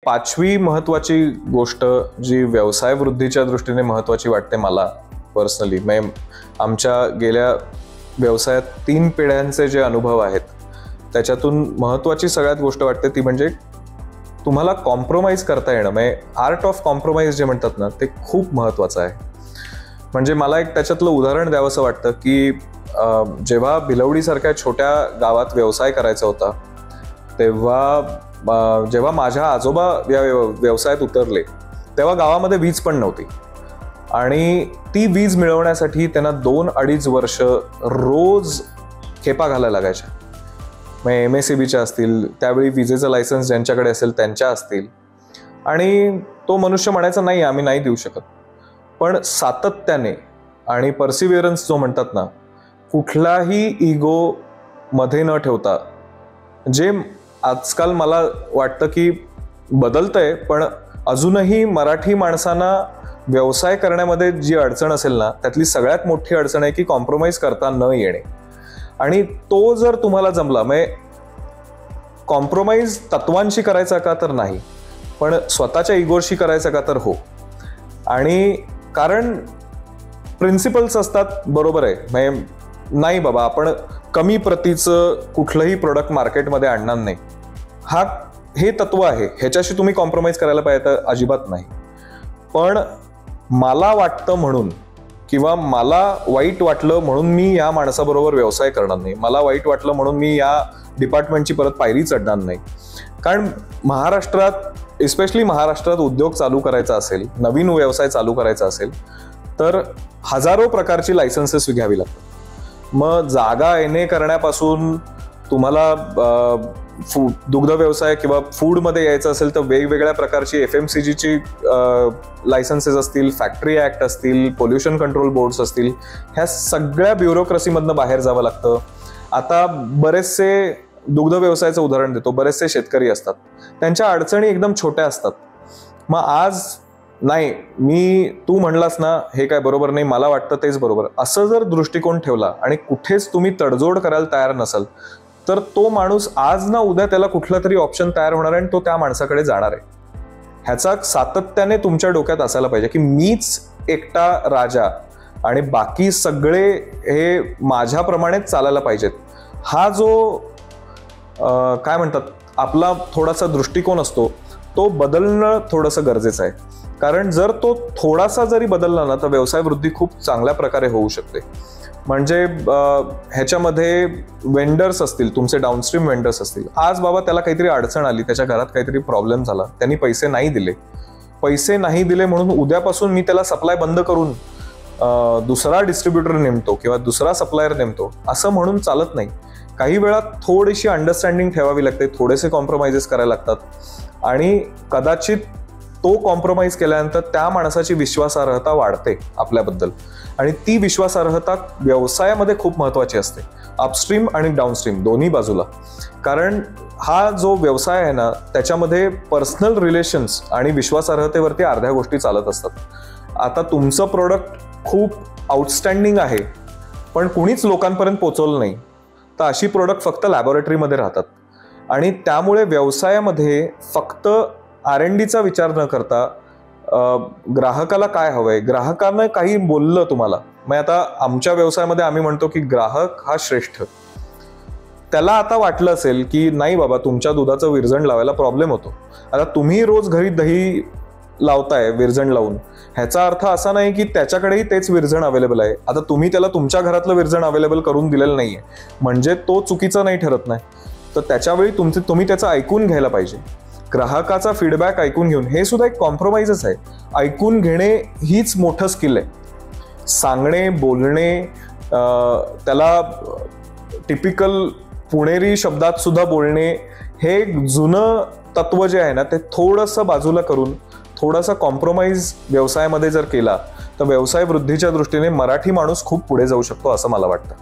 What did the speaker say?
पाचवी महत्वाची गोष्ट जी व्यवसाय वृद्धीच्या दृष्टीने महत्वाची वाटते मला पर्सनली, आमच्या गेल्या व्यवसायात 3 पिढ्यांचे जे अनुभव आहेत त्याच्यातून महत्वाची सगळ्यात गोष्ट वाटते ती म्हणजे तुम्हाला कॉम्प्रोमाइज करता येणं, आर्ट ऑफ कॉम्प्रोमाइज जे म्हणतात ना, ते खूप महत्वाचं आहे. म्हणजे मला एक त्याच्यातलं उदाहरण द्यावंसं वाटतं की जेव्हा भिलवडीसारख्या छोट्या गावात व्यवसाय करायचा होता तेव्हा जेव्हा माझ्या आजोबा या व्यवसायात उतरले तेव्हा गावामध्ये वीज पण नव्हती आणि ती वीज मिळवण्यासाठी त्यांना 2-2.5 वर्ष रोज खेपा घालायला लागायच्या. MSEBीच्या असतील, त्यावेळी विजेचं लायसन्स ज्यांच्याकडे असेल त्यांच्या असतील, आणि तो मनुष्य म्हणायचा नाही आम्ही नाही देऊ शकत. पण सातत्याने आणि परसिव्हिअरन्स जो म्हणतात ना, कुठलाही इगो मध्ये न ठेवता, जे आजकाल मला वाटतं की बदलतंय, पण अजूनही मराठी माणसांना व्यवसाय करण्यामध्ये जी अडचण असेल ना, त्यातली सगळ्यात मोठी अडचण आहे की कॉम्प्रोमाइज करता न येणे. आणि तो जर तुम्हाला जमला, कॉम्प्रोमाइज तत्वांशी करायचा का तर नाही, पण स्वतःच्या इगोशी करायचा का तर हो. आणि कारण प्रिन्सिपल्स असतात, बरोबर आहे, नाही बाबा आपण कमी प्रतीचं कुठलंही प्रोडक्ट मार्केटमध्ये आणणार नाही, हे तत्व आहे, ह्याच्याशी तुम्ही कॉम्प्रोमाइज करायला पाहिजे तर अजिबात नाही. पण मला वाटतं म्हणून किंवा मला वाईट वाटलं म्हणून मी या माणसाबरोबर व्यवसाय करणार नाही, मला वाईट वाटलं म्हणून मी या डिपार्टमेंटची परत पायरी चढणार नाही. कारण महाराष्ट्रात, एस्पेशली महाराष्ट्रात उद्योग चालू करायचा असेल, नवीन व्यवसाय चालू करायचा असेल तर हजारो प्रकारची लायसन्सेस घ्यावी लागतात. मग जागा येणे करण्यापासून तुम्हाला दुग्ध व्यवसाय किंवा फूडमध्ये यायचं असेल तर वेगवेगळ्या प्रकारची FMCGची लायसन्सेस असतील, फॅक्टरी ॲक्ट असतील, पोल्युशन कंट्रोल बोर्ड्स असतील, ह्या सगळ्या ब्युरोक्रेसीमधनं बाहेर जावं लागतं. आता बरेचसे दुग्ध व्यवसायाचं उदाहरण देतो, बरेचसे शेतकरी असतात, त्यांच्या अडचणी एकदम छोट्या असतात. मग आज नाही तू म्हणलास ना हे काय बरोबर नाही, मला वाटतं तेच बरोबर, असं जर दृष्टिकोन ठेवला आणि कुठेच तुम्ही तडजोड करायला तयार नसाल तर तो माणूस आज ना उद्या त्याला कुठला तरी ऑप्शन तयार होणार आहे आणि तो त्या माणसाकडे जाणार आहे. ह्याचा सातत्याने तुमच्या डोक्यात असायला पाहिजे की मीच एकटा राजा आणि बाकी सगळे हे माझ्याप्रमाणेच चालायला पाहिजेत. हा जो काय म्हणतात आपला थोडासा दृष्टिकोन असतो तो बदलणं थोडंसं गरजेचं आहे. कारण जर तो थोडासा जरी बदलला ना तर व्यवसाय वृद्धी खूप चांगल्या प्रकारे होऊ शकते. म्हणजे ह्याच्यामध्ये वेंडर्स असतील, तुमचे डाऊनस्ट्रीम वेंडर्स असतील, आज बाबा त्याला काहीतरी अडचण आली, त्याच्या घरात काहीतरी प्रॉब्लेम झाला, त्यांनी पैसे नाही दिले म्हणून उद्यापासून मी त्याला सप्लाय बंद करून दुसरा डिस्ट्रीब्युटर नेमतो किंवा दुसरा सप्लायर नेमतो असं म्हणून चालत नाही. काही वेळा थोडीशी अंडरस्टँडिंग ठेवावी लागते, थोडेसे कॉम्प्रोमाइजेस करायला लागतात आणि कदाचित तो कॉम्प्रोमाइज केल्यानंतर त्या माणसाची विश्वासार्हता वाढते आपल्याबद्दल. आणि ती विश्वासार्हता व्यवसायामध्ये खूप महत्वाची असते, अपस्ट्रीम आणि डाऊनस्ट्रीम दोन्ही बाजूला. कारण हा जो व्यवसाय आहे ना त्याच्यामध्ये पर्सनल रिलेशन्स आणि विश्वासार्हतेवरती अर्ध्या गोष्टी चालत असतात. आता तुमचं प्रोडक्ट खूप आउटस्टँडिंग आहे पण कुणीच लोकांपर्यंत पोहोचवलं नाही तर अशी प्रोडक्ट फक्त लॅबोरेटरीमध्ये राहतात. आणि त्यामुळे व्यवसायामध्ये फक्त R&Dचा विचार न करता ग्राहकाला काय हवंय, ग्राहकानं काही बोललं तुम्हाला, मग आता आमच्या व्यवसायामध्ये आम्ही म्हणतो की ग्राहक हा श्रेष्ठ. त्याला आता वाटलं असेल की नाही बाबा तुमच्या दुधाचं विरजण लावायला प्रॉब्लेम होतो, आता तुम्ही रोज घरी दही लावताय विरजण लावून, ह्याचा अर्थ असा नाही की त्याच्याकडेही तेच विरजण अवेलेबल आहे. आता तुम्ही त्याला तुमच्या घरातलं विरजण अवेलेबल करून दिलेलं नाहीये म्हणजे तो चुकीचा नाही ठरत नाही. तर त्याच्यावेळी तुम्ही त्याचं ऐकून घ्यायला पाहिजे, ग्राहकाचा फीडबॅक ऐकून घेऊन. हे सुद्धा एक कॉम्प्रोमाइजच आहे. ऐकून घेणे हीच मोठं स्किल आहे. सांगणे, बोलणे, त्याला टिपिकल पुणेरी शब्दात सुद्धा बोलणे, हे जुनं तत्व जे आहे ना ते थोडंसं बाजूला करून थोडासा कॉम्प्रोमाइज व्यवसायामध्ये जर केला तर व्यवसाय वृद्धीच्या दृष्टीने मराठी माणूस खूप पुढे जाऊ शकतो असं मला वाटतं.